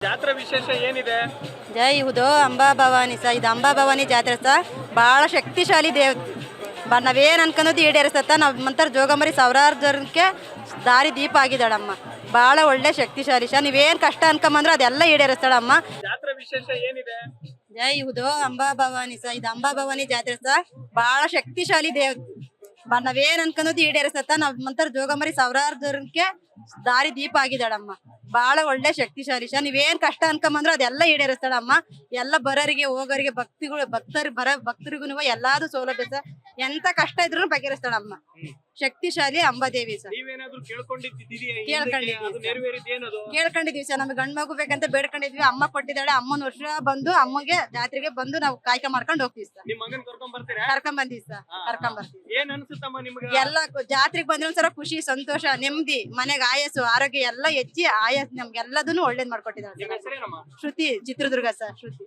ಜಾತ್ರಾ ವಿಶೇಷ ಏನಿದೆ? ಜೈ ಹುದೋ ಅಂಬಾ ಭವಾನಿ ಸ ಇದು ಅಂಬಾ ಭವಾನಿ ಜಾತ್ರೆ ಸ ಭಾಳ ಶಕ್ತಿಶಾಲಿ ದೇವ್ ನಾವೇನು ಅನ್ಕೊಳೋದು ಈಡೇರಿಸತ್ತ ನಾವು ಮಂತರ ಜೋಗಂಬರಿ ಸಾವಿರಾರು ಜನಕ್ಕೆ ದಾರಿ ದೀಪ ಆಗಿದ್ದಾಳಮ್ಮ. ಭಾಳ ಒಳ್ಳೆ ಶಕ್ತಿಶಾಲಿ ಶ ನೀವೇನು ಕಷ್ಟ ಅನ್ಕೊಂಬಂದ್ರೆ ಅದೆಲ್ಲ ಈಡೇರಿಸ್ತಾಳಮ್ಮ. ಜಾತ್ರಾ ವಿಶೇಷ ಏನಿದೆ? ಜೈ ಹುದೋ ಅಂಬಾ ಭವಾನಿ ಸ ಇದು ಅಂಬಾ ಭವಾನಿ ಜಾತ್ರೆ ಸ ಭಾಳ ಶಕ್ತಿಶಾಲಿ ದೇವ್ ನಾವೇನು ಅನ್ಕೊಳೋದು ಈಡೇರಿಸತ್ತ ನಾವು ಮಂತರ ಜೋಗಂಬರಿ ಸಾವಿರಾರು ಜನಕ್ಕೆ ದಾರಿ ದೀಪ ಆಗಿದ್ದಾಳಮ್ಮ. ಭಾಳ ಒಳ್ಳೆ ಶಕ್ತಿಶಾಲಿ ಶ ನೀವೇನ್ ಕಷ್ಟ ಅನ್ಕೊಂಬಂದ್ರೆ ಅದೆಲ್ಲ ಈಡೇರಿಸ್ತಾಳಮ್ಮ. ಎಲ್ಲ ಬರೋರಿಗೆ ಹೋಗೋರಿಗೆ ಭಕ್ತರಿಗೂ ಎಲ್ಲಾದು ಸೌಲಭ್ಯ ಸ ಎಂತ ಕಷ್ಟ ಇದ್ರು ಬಗೆಹರಿಸ್ತಾಳಮ್ಮ. ಶಕ್ತಿಶಾಲಿ ಅಂಬಾದೇವಿ ಸ ನೀವೇನಾದ್ರೂ ಕೇಳ್ಕೊಂಡಿದ್ದೀರಿ? ಕೇಳ್ಕೊಂಡಿದ್ದೀವಿ ಕೇಳ್ಕೊಂಡಿದೀವಿ ಸರ್. ನಮ್ಗೆ ಗಂಡ್ ಮಗು ಬೇಕಂತ ಬೇಡ್ಕೊಂಡಿದ್ವಿ, ಅಮ್ಮ ಕೊಟ್ಟಿದ್ದಾಳೆ. ಅಮ್ಮನ ವರ್ಷ ಬಂದು ಅಮ್ಮಗೆ ಜಾತ್ರೆಗೆ ಬಂದು ನಾವು ಕಾಯ್ಕ ಮಾಡ್ಕೊಂಡು ಹೋಗ್ತೀವಿ ಸರ್. ನಿಮ್ ಮಗನ್ ಕರ್ಕೊಂಡ್ ಬರ್ತೀರಾ? ಕರ್ಕೊಂಡ್ ಬಂದೀವಿ ಸರ್, ಕರ್ಕೊಂಡ್ ಬರ್ತೀವಿ. ಏನ್ ಅನ್ಸುತ್ತಮ್ಮ ನಿಮ್ಗೆ? ಎಲ್ಲ ಜಾತ್ರೆಗೆ ಬಂದ್ರೆ ಒಂದ್ಸಲ ಖುಷಿ, ಸಂತೋಷ, ನೆಮ್ಮದಿ, ಮನೆಗೆ ಆಯಸ್ಸು, ಆರೋಗ್ಯ ಎಲ್ಲ ಹೆಚ್ಚಿ ಆಯಸ್ ನಮ್ಗೆಲ್ಲದನ್ನು ಒಳ್ಳೇದ್ ಮಾಡ್ಕೊಟ್ಟಿದ್ದಾರೆ. ನಿಮ್ ಹೆಸರೇನಮ್ಮ? ಶ್ರುತಿ, ಚಿತ್ರದುರ್ಗ ಸರ್. ಶ್ರುತಿ.